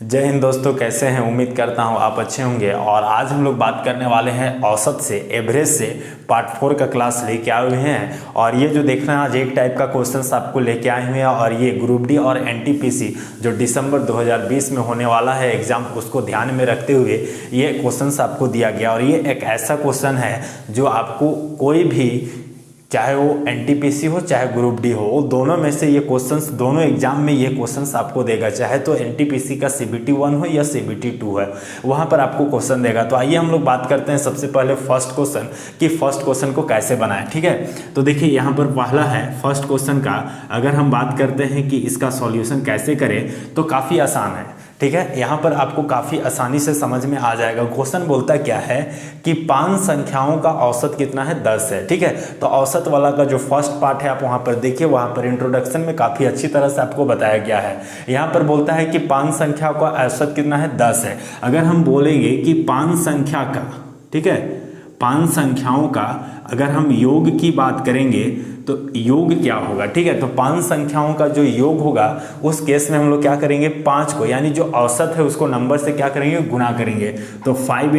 जय हिंद दोस्तों, कैसे हैं। उम्मीद करता हूं आप अच्छे होंगे। और आज हम लोग बात करने वाले हैं औसत से, एवरेज से पार्ट 4 का क्लास लेके आए हुए हैं। और ये जो देख रहे हैं आज एक टाइप का क्वेश्चंस आपको लेके आए हुए हैं। और ये ग्रुप डी और एनटीपीसी जो दिसंबर 2020 में होने वाला है एग्जाम, उसको ध्यान में रखते हुए ये क्वेश्चंस आपको दिया गया। और ये एक ऐसा क्वेश्चन है जो आपको कोई भी, चाहे वो एनटीपीसी हो चाहे ग्रुप डी हो, वो दोनों में से ये क्वेश्चंस, दोनों एग्जाम में ये क्वेश्चंस आपको देगा। चाहे तो एनटीपीसी का CBT 1 हो या CBT 2 है, वहाँ पर आपको क्वेश्चन देगा। तो आइए हम लोग बात करते हैं सबसे पहले फर्स्ट क्वेश्चन कि फर्स्ट क्वेश्चन को कैसे बनाएं। ठीक है, तो देखिए यहाँ पर पहला है फर्स्ट क्वेश्चन का। अगर हम बात करते हैं कि इसका सॉल्यूशन कैसे करें तो काफ़ी आसान है। ठीक है, यहाँ पर आपको काफ़ी आसानी से समझ में आ जाएगा। क्वेश्चन बोलता क्या है कि 5 संख्याओं का औसत कितना है, 10 है। ठीक है, तो औसत वाला का जो फर्स्ट पार्ट है आप वहाँ पर देखिए, वहाँ पर इंट्रोडक्शन में काफ़ी अच्छी तरह से आपको बताया गया है। यहाँ पर बोलता है कि 5 संख्याओं का औसत कितना है, 10 है। अगर हम बोलेंगे कि 5 संख्या का, ठीक है, 5 संख्याओं का अगर हम योग की बात करेंगे तो योग क्या होगा। ठीक है, तो 5 संख्याओं का जो योग होगा उस केस में हम लोग क्या करेंगे, 5 को यानी जो औसत है उसको नंबर से क्या करेंगे, गुना करेंगे। तो 5 ×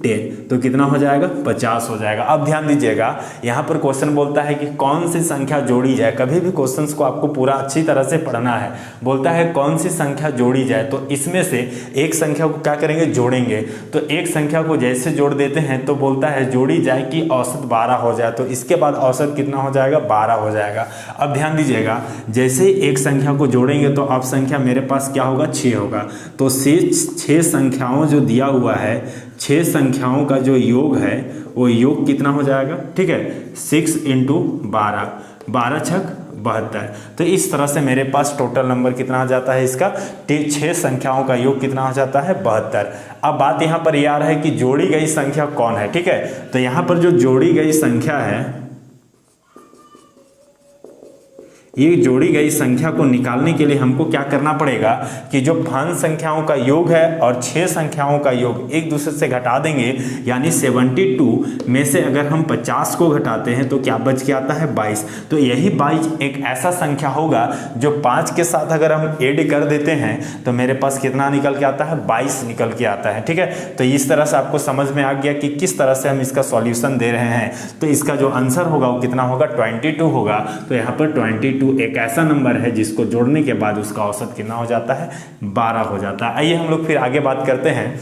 10 तो कितना हो जाएगा, 50 हो जाएगा। अब ध्यान दीजिएगा, यहाँ पर क्वेश्चन बोलता है कि कौन सी संख्या जोड़ी जाए। कभी भी क्वेश्चंस को आपको पूरा अच्छी तरह से पढ़ना है। बोलता है कौन सी संख्या जोड़ी जाए, तो इसमें से एक संख्या को क्या करेंगे, जोड़ेंगे। तो एक संख्या को जैसे जोड़ देते हैं तो बोलता है जोड़ी जाए कि औसत 12 हो जाए। तो इसके बाद औसत कितना हो जाएगा, 12 हो जाएगा। अब ध्यान दीजिएगा, जैसे ही एक संख्या को जोड़ेंगे तो अब संख्या मेरे पास क्या होगा, 6 होगा। तो 6 संख्याओं जो दिया हुआ है, 6 संख्याओं का जो योग है वो योग कितना हो जाएगा। ठीक है, 6 × 12, 12 छक 72। तो इस तरह से मेरे पास टोटल नंबर कितना आ जाता है इसका, 6 संख्याओं का योग कितना हो जाता है, 72। अब बात यहाँ पर यह आ रहा है कि जोड़ी गई संख्या कौन है। ठीक है, तो यहाँ पर जो जोड़ी गई संख्या है, ये जोड़ी गई संख्या को निकालने के लिए हमको क्या करना पड़ेगा कि जो 5 संख्याओं का योग है और 6 संख्याओं का योग एक दूसरे से घटा देंगे, यानी 72 में से अगर हम 50 को घटाते हैं तो क्या बच के आता है, 22। तो यही 22 एक ऐसा संख्या होगा जो 5 के साथ अगर हम ऐड कर देते हैं तो मेरे पास कितना निकल के आता है, 22 निकल के आता है। ठीक है, तो इस तरह से आपको समझ में आ गया कि किस तरह से हम इसका सॉल्यूशन दे रहे हैं। तो इसका जो आंसर होगा वो कितना होगा, 22 होगा। तो यहाँ पर 22 एक ऐसा नंबर है जिसको जोड़ने के बाद उसका औसत कितना हो जाता है, 12 हो जाता है। आइए हम लोग फिर आगे बात करते हैं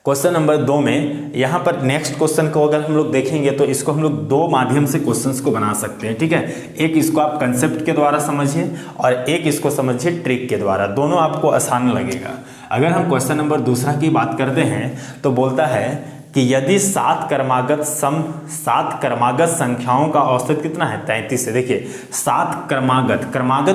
क्वेश्चन नंबर 2 में। यहाँ पर नेक्स्ट क्वेश्चन को अगर हम लोग देखेंगे तो इसको हम लोग 2 माध्यम से क्वेश्चंस को बना सकते हैं। ठीक है, एक इसको आप कंसेप्ट के द्वारा समझिए और एक इसको समझिए ट्रिक के द्वारा, दोनों आपको आसान लगेगा। अगर हम क्वेश्चन नंबर 2 की बात करते हैं तो बोलता है कि यदि 7 क्रमागत संख्याओं का औसत कितना है, 33 है। देखिए 7 क्रमागत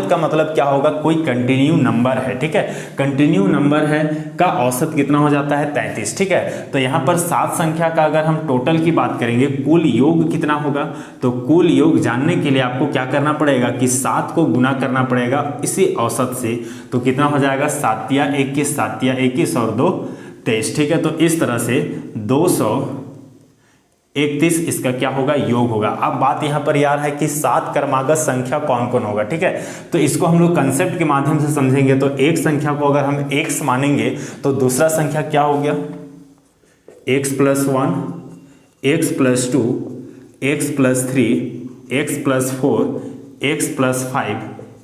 का मतलब क्या होगा, कोई कंटिन्यू नंबर है। ठीक है, कंटिन्यू नंबर है का औसत कितना हो जाता है, 33। ठीक है, तो यहाँ पर 7 संख्या का अगर हम टोटल की बात करेंगे, कुल योग कितना होगा, तो कुल योग जानने के लिए आपको क्या करना पड़ेगा कि 7 को गुना करना पड़ेगा इसी औसत से। तो कितना हो जाएगा, 7 या 21, 7 या 21 और 2 23। ठीक है, तो इस तरह से 231 इसका क्या होगा, योग होगा। अब बात यहाँ पर यार है कि 7 क्रमागत संख्या कौन कौन होगा। ठीक है, तो इसको हम लोग कंसेप्ट के माध्यम से समझेंगे। तो एक संख्या को अगर हम x मानेंगे तो दूसरा संख्या क्या हो गया, x + 1, x + 2, x + 3, x + 4, x + 5,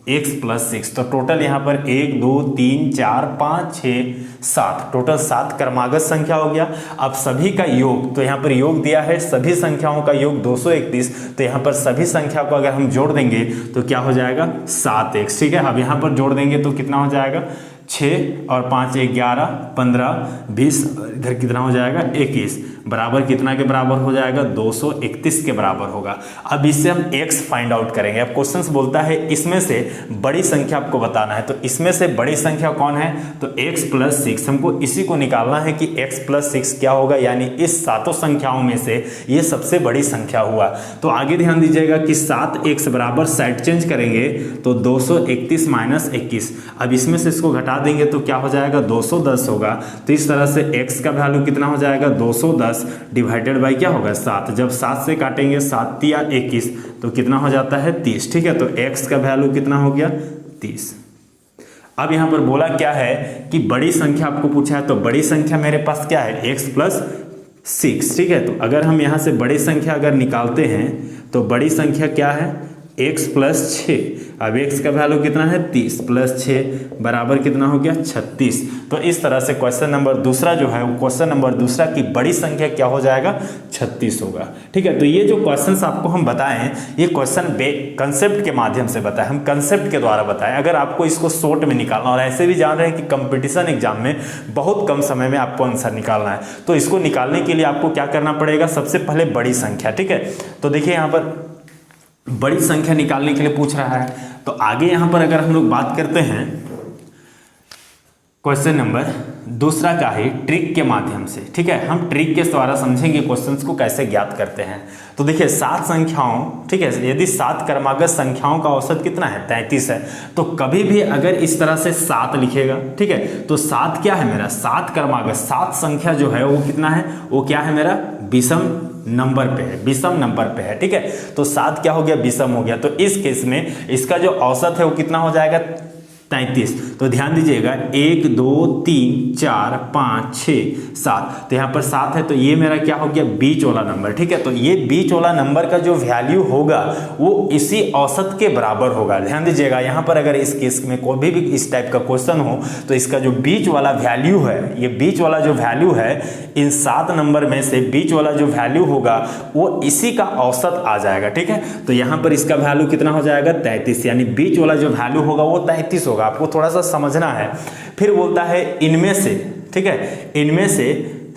x + 6। तो टोटल यहाँ पर 1 2 3 4 5 6 7, टोटल 7 क्रमागत संख्या हो गया। अब सभी का योग, तो यहाँ पर योग दिया है सभी संख्याओं का योग 231। तो यहाँ पर सभी संख्या को अगर हम जोड़ देंगे तो क्या हो जाएगा, 7x। ठीक है, अब यहाँ पर जोड़ देंगे तो कितना हो जाएगा, 6 और 5 11 15 20, इधर कितना हो जाएगा, 21, बराबर कितना के बराबर हो जाएगा, 231 के बराबर होगा। अब इससे हम x फाइंड आउट करेंगे। अब क्वेश्चन बोलता है इसमें से बड़ी संख्या आपको बताना है। तो इसमें से बड़ी संख्या कौन है, तो x + 6। हमको इसी को निकालना है कि x + 6 क्या होगा, यानी इस 7 संख्याओं में से ये सबसे बड़ी संख्या हुआ। तो आगे ध्यान दीजिएगा कि 7x बराबर साइड चेंज करेंगे तो 231 - 21। अब इसमें से इसको घटा देंगे तो क्या हो जाएगा, 210 होगा। तो इस तरह से x का वैल्यू कितना हो जाएगा, 210 डिवाइडेड बाई क्या होगा, 7। जब 7 से काटेंगे 7 या 21 तो कितना हो जाता है, 30। ठीक है, तो x का वैल्यू कितना हो गया, 30। अब यहाँ पर बोला क्या है कि बड़ी संख्या आपको पूछा है, तो बड़ी संख्या मेरे पास क्या है x प्लस 6, ठीक है। तो अगर हम यहाँ से बड़ी संख्या अगर निकालते हैं तो बड़ी संख्या क्या है x प्लस 6। अब x का वैल्यू कितना है 30 प्लस 6 बराबर कितना हो गया 36। तो इस तरह से क्वेश्चन नंबर दूसरा जो है वो क्वेश्चन नंबर दूसरा की बड़ी संख्या क्या हो जाएगा 36 होगा, ठीक है। तो ये जो क्वेश्चंस आपको हम बताएं ये क्वेश्चन कंसेप्ट के माध्यम से बताएं, हम कंसेप्ट के द्वारा बताएं। अगर आपको इसको शॉर्ट में निकालना और ऐसे भी जान रहे हैं कि कंपटीशन एग्जाम में बहुत कम समय में आपको आंसर निकालना है, तो इसको निकालने के लिए आपको क्या करना पड़ेगा, सबसे पहले बड़ी संख्या, ठीक है। तो देखिए यहाँ पर बड़ी संख्या निकालने के लिए पूछ रहा है, तो आगे यहां पर अगर हम लोग बात करते हैं क्वेश्चन नंबर दूसरा का ही ट्रिक के माध्यम से, ठीक है। हम ट्रिक के द्वारा समझेंगे क्वेश्चंस को कैसे ज्ञात करते हैं। तो देखिए 7 संख्याओं, ठीक है, यदि 7 क्रमागत संख्याओं का औसत कितना है 33 है, तो कभी भी अगर इस तरह से 7 लिखेगा, ठीक है, तो 7 क्या है मेरा 7 क्रमागत 7 संख्या जो है वो कितना है, वो क्या है मेरा विषम नंबर पे है, विषम नंबर पे है, ठीक है। तो 7 क्या हो गया विषम हो गया, तो इस केस में इसका जो औसत है वो कितना हो जाएगा 33। तो ध्यान दीजिएगा 1 2 3 4 5 6 7, तो यहाँ पर 7 है, तो ये मेरा क्या हो गया बीच वाला नंबर, ठीक है। तो ये बीच वाला नंबर का जो वैल्यू होगा वो इसी औसत के बराबर होगा। ध्यान दीजिएगा यहाँ पर अगर इस केस में कोई भी इस टाइप का क्वेश्चन हो तो इसका जो बीच वाला वैल्यू है, ये बीच वाला जो वैल्यू है इन 7 नंबर में से बीच वाला जो वैल्यू होगा वो इसी का औसत आ जाएगा, ठीक है। तो यहाँ पर इसका वैल्यू कितना हो जाएगा 33, यानी बीच वाला जो वैल्यू होगा वो 33 होगा। आपको थोड़ा सा समझना है। फिर बोलता है इनमें से, ठीक है, इनमें से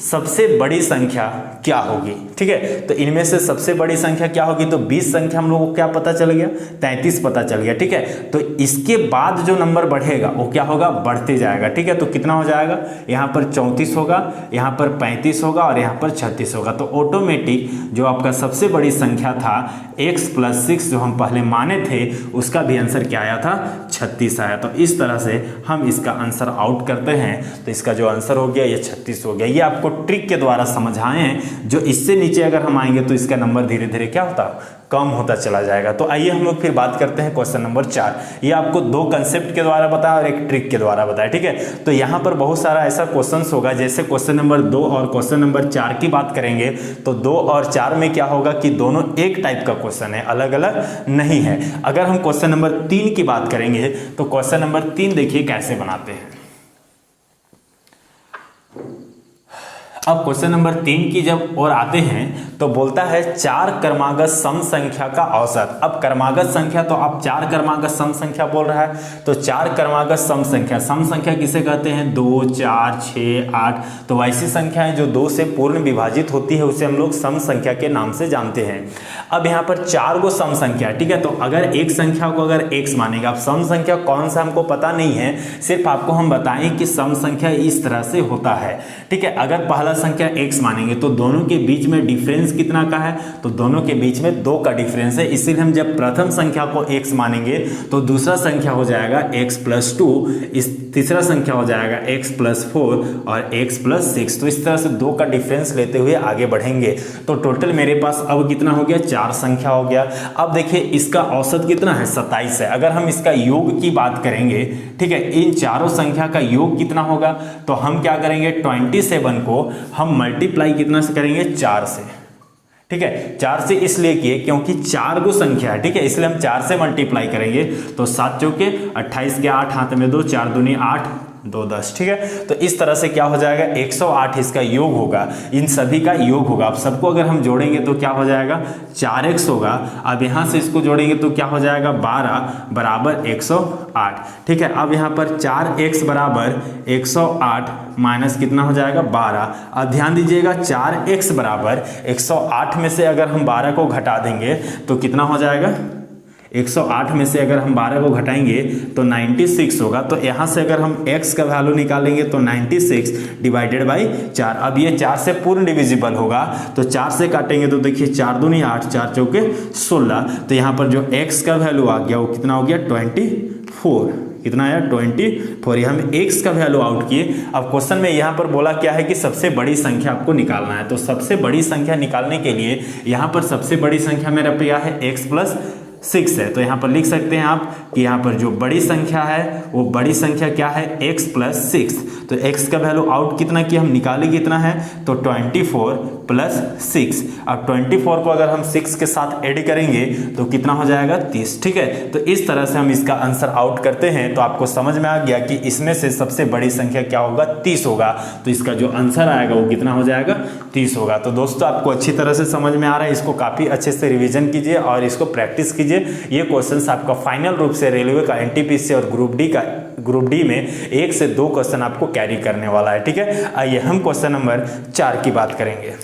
सबसे बड़ी संख्या क्या होगी, ठीक है। तो इनमें से सबसे बड़ी संख्या क्या होगी, तो 20 संख्या हम लोगों को क्या पता चल गया 33 पता चल गया, ठीक है। तो इसके बाद जो नंबर बढ़ेगा वो क्या होगा बढ़ते जाएगा, ठीक है। तो कितना हो जाएगा, यहाँ पर 34 होगा, यहाँ पर 35 होगा और यहाँ पर 36 होगा। तो ऑटोमेटिक जो आपका सबसे बड़ी संख्या था x प्लस 6 जो हम पहले माने थे उसका भी आंसर क्या आया था 36 आया। तो इस तरह से हम इसका आंसर आउट करते हैं। तो इसका जो आंसर हो गया ये 36 हो गया। ये आपको ट्रिक के द्वारा समझाए हैं, जो इससे नीचे अगर हम आएंगे तो इसका नंबर धीरे धीरे क्या होता कम होता चला जाएगा। तो आइए हम लोग फिर बात करते हैं क्वेश्चन नंबर 4। ये आपको 2 कंसेप्ट के द्वारा बताया और एक ट्रिक के द्वारा बताया, ठीक है। तो यहाँ पर बहुत सारा ऐसा क्वेश्चंस होगा, जैसे क्वेश्चन नंबर 2 और क्वेश्चन नंबर 4 की बात करेंगे तो 2 और 4 में क्या होगा कि दोनों एक टाइप का क्वेश्चन है, अलग अलग नहीं है। अगर हम क्वेश्चन नंबर 3 की बात करेंगे तो क्वेश्चन नंबर 3 देखिए कैसे बनाते हैं। अब क्वेश्चन नंबर 3 की जब और आते हैं तो बोलता है 4 क्रमागत सम संख्या का औसत। अब क्रमागत संख्या तो आप 4 क्रमागत सम संख्या बोल रहा है, तो 4 क्रमागत सम संख्या किसे कहते हैं 2 4 6 8। तो वैसी संख्याएं जो 2 से पूर्ण विभाजित होती है उसे हम लोग सम संख्या के नाम से जानते हैं। अब यहाँ पर 4 गो सम संख्या, ठीक है। तो अगर एक संख्या को अगर x मानेगा, अब सम संख्या कौन सा हमको पता नहीं है, सिर्फ आपको हम बताएं कि सम संख्या इस तरह से होता है, ठीक है। अगर पहला संख्या x मानेंगे तो दोनों के बीच में डिफरेंस कितना का है, तो दोनों के बीच में 2 का डिफरेंस है। इसीलिए हम जब प्रथम संख्या को x मानेंगे तो दूसरा संख्या हो जाएगा x प्लस 2, इस तीसरा संख्या हो जाएगा x प्लस 4 और x प्लस 6। तो इस तरह से 2 का डिफरेंस लेते हुए आगे बढ़ेंगे। तो टोटल मेरे पास अब कितना हो गया 4 संख्या हो गया। अब देखिए इसका औसत कितना है 27 है। अगर हम इसका योग की बात करेंगे, ठीक है, इन चारों संख्या का योग कितना होगा, तो हम क्या करेंगे 27 को हम मल्टीप्लाई कितना से करेंगे 4 से, ठीक है। 4 से इसलिए किए क्योंकि 4 गो संख्या है, ठीक है, इसलिए हम 4 से मल्टीप्लाई करेंगे। तो 7 चौके 28 के 8 हाथ में 2, 4 दूनी 8 2 10, ठीक है। तो इस तरह से क्या हो जाएगा 108 इसका योग होगा, इन सभी का योग होगा। अब सबको अगर हम जोड़ेंगे तो क्या हो जाएगा 4x होगा। अब यहाँ से इसको जोड़ेंगे तो क्या हो जाएगा 12 बराबर 108, ठीक है। अब यहाँ पर 4x बराबर 108 माइनस कितना हो जाएगा 12। अब ध्यान दीजिएगा 4x बराबर 108 में से अगर हम 12 को घटा देंगे तो कितना हो जाएगा 108 में से अगर हम 12 को घटाएंगे तो 96 होगा। तो यहाँ से अगर हम x का वैल्यू निकालेंगे तो 96 डिवाइडेड बाई 4। अब ये 4 से पूर्ण डिविजिबल होगा, तो 4 से काटेंगे तो देखिए 4 दूनी 8, 4 चौके 16। तो यहाँ पर जो x का वैल्यू आ गया वो कितना हो गया 24। कितना आया 24। ये हम x का वैल्यू आउट किए। अब क्वेश्चन में यहाँ पर बोला क्या है कि सबसे बड़ी संख्या आपको निकालना है। तो सबसे बड़ी संख्या निकालने के लिए यहाँ पर सबसे बड़ी संख्या मेरा क्या है x प्लस 6 है। तो यहाँ पर लिख सकते हैं आप कि यहाँ पर जो बड़ी संख्या है वो बड़ी संख्या क्या है x + 6। तो x का वैल्यू आउट कितना किया हम निकाले कितना है तो 24 + 6। अब 24 को अगर हम 6 के साथ ऐड करेंगे तो कितना हो जाएगा 30। ठीक है, तो इस तरह से हम इसका आंसर आउट करते हैं। तो आपको समझ में आ गया कि इसमें से सबसे बड़ी संख्या क्या होगा 30 होगा। तो इसका जो आंसर आएगा वो कितना हो जाएगा 30 होगा। तो दोस्तों आपको अच्छी तरह से समझ में आ रहा है, इसको काफ़ी अच्छे से रिवीजन कीजिए और इसको प्रैक्टिस कीजिए। ये क्वेश्चंस आपका फाइनल रूप से रेलवे का एनटीपीसी और ग्रुप डी में 1 से 2 क्वेश्चन आपको कैरी करने वाला है। ठीक है, आइए हम क्वेश्चन नंबर 4 की बात करेंगे।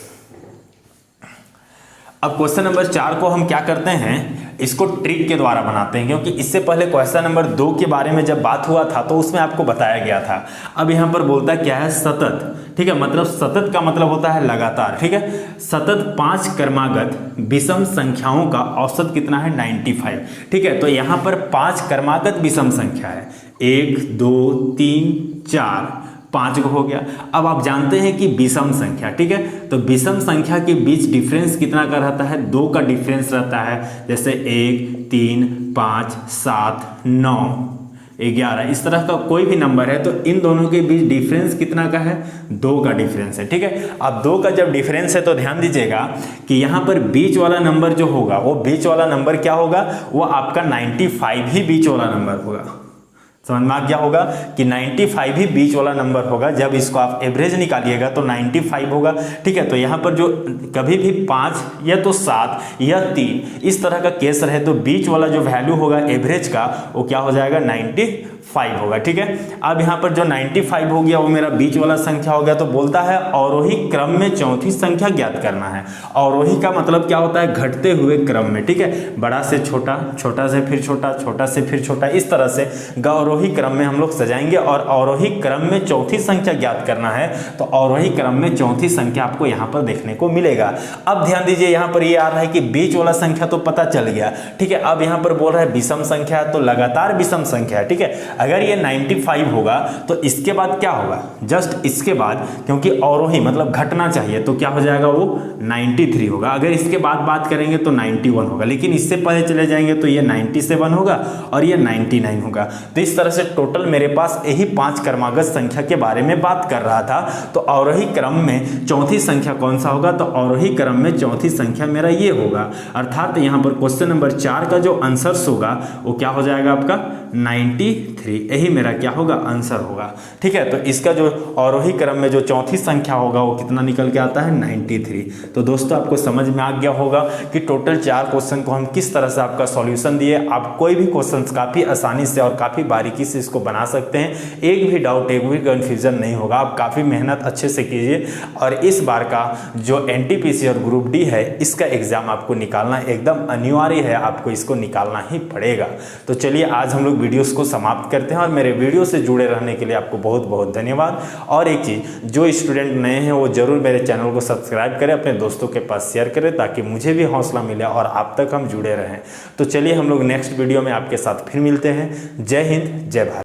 अब क्वेश्चन नंबर 4 को हम क्या करते हैं, इसको ट्रिक के द्वारा बनाते हैं, क्योंकि इससे पहले क्वेश्चन नंबर 2 के बारे में जब बात हुआ था तो उसमें आपको बताया गया था। अब यहाँ पर बोलता क्या है सतत। ठीक है, मतलब सतत का मतलब होता है लगातार। ठीक है, सतत 5 क्रमागत विषम संख्याओं का औसत कितना है 95। ठीक है, तो यहाँ पर 5 क्रमागत विषम संख्या है, 1 2 3 4 5 हो गया। अब आप जानते हैं कि विषम संख्या, ठीक है, तो विषम संख्या के बीच डिफरेंस कितना का रहता है 2 का डिफरेंस रहता है। जैसे 1 3 5 7 9 11 इस तरह का कोई भी नंबर है तो इन दोनों के बीच डिफरेंस कितना का है 2 का डिफरेंस है। ठीक है, अब 2 का जब डिफरेंस है तो ध्यान दीजिएगा कि यहाँ पर बीच वाला नंबर जो होगा वो बीच वाला नंबर क्या होगा, वो आपका 95 ही बीच वाला नंबर होगा। समझ में आ गया होगा कि 95 ही बीच वाला नंबर होगा। जब इसको आप एवरेज निकालिएगा तो 95 होगा। ठीक है, तो यहाँ पर जो कभी भी 5 या तो 7 या 3 इस तरह का केस रहे तो बीच वाला जो वैल्यू होगा एवरेज का वो क्या हो जाएगा 95 होगा। ठीक है, अब यहाँ पर जो 95 हो गया वो मेरा बीच वाला संख्या हो गया। तो बोलता है अवरोही क्रम में चौथी संख्या ज्ञात करना है। अवरोही का मतलब क्या होता है घटते हुए क्रम में। ठीक है, बड़ा से छोटा, छोटा से फिर छोटा, छोटा से फिर छोटा, इस तरह से अवरोही क्रम में हम लोग सजाएंगे। और अवरोही क्रम में चौथी संख्या ज्ञात करना है तो अवरोही क्रम में चौथी संख्या आपको यहाँ पर देखने को मिलेगा। अब ध्यान दीजिए यहाँ पर ये आ रहा है कि बीच वाला संख्या तो पता चल गया। ठीक है, अब यहाँ पर बोल रहा है विषम संख्या तो लगातार विषम संख्या है। ठीक है, अगर ये 95 होगा तो इसके बाद क्या होगा, जस्ट इसके बाद, क्योंकि अवरोही मतलब घटना चाहिए तो क्या हो जाएगा वो 93 होगा। अगर इसके बाद बात करेंगे तो 91 होगा, लेकिन इससे पहले चले जाएंगे तो ये 97 होगा और ये 99 होगा। तो इस तरह से टोटल मेरे पास यही 5 क्रमागत संख्या के बारे में बात कर रहा था। तो अवरोही क्रम में चौथी संख्या कौन सा होगा, तो अवरोही क्रम में चौथी संख्या मेरा ये होगा। अर्थात यहाँ पर क्वेश्चन नंबर 4 का जो आंसर होगा वो क्या हो जाएगा आपका 93। यही मेरा क्या होगा आंसर होगा। ठीक है, तो इसका जो अवरोही क्रम में जो चौथी संख्या होगा वो कितना निकल के आता है 93। तो दोस्तों आपको समझ में आ गया होगा कि टोटल 4 क्वेश्चन को हम किस तरह से आपका सॉल्यूशन दिए। आप कोई भी क्वेश्चन काफी आसानी से और काफी बारीकी से इसको बना सकते हैं। एक भी डाउट, एक भी कंफ्यूजन नहीं होगा। आप काफी मेहनत अच्छे से कीजिए और इस बार का जो एनटीपीसी और ग्रुप डी है इसका एग्जाम आपको निकालना एकदम अनिवार्य है, आपको इसको निकालना ही पड़ेगा। तो चलिए आज हम लोग वीडियोस को समाप्त करते हैं और मेरे वीडियो से जुड़े रहने के लिए आपको बहुत बहुत धन्यवाद। और एक चीज़, जो स्टूडेंट नए हैं वो जरूर मेरे चैनल को सब्सक्राइब करें, अपने दोस्तों के पास शेयर करें ताकि मुझे भी हौसला मिले और आप तक हम जुड़े रहें। तो चलिए हम लोग नेक्स्ट वीडियो में आपके साथ फिर मिलते हैं। जय हिंद, जय भारत।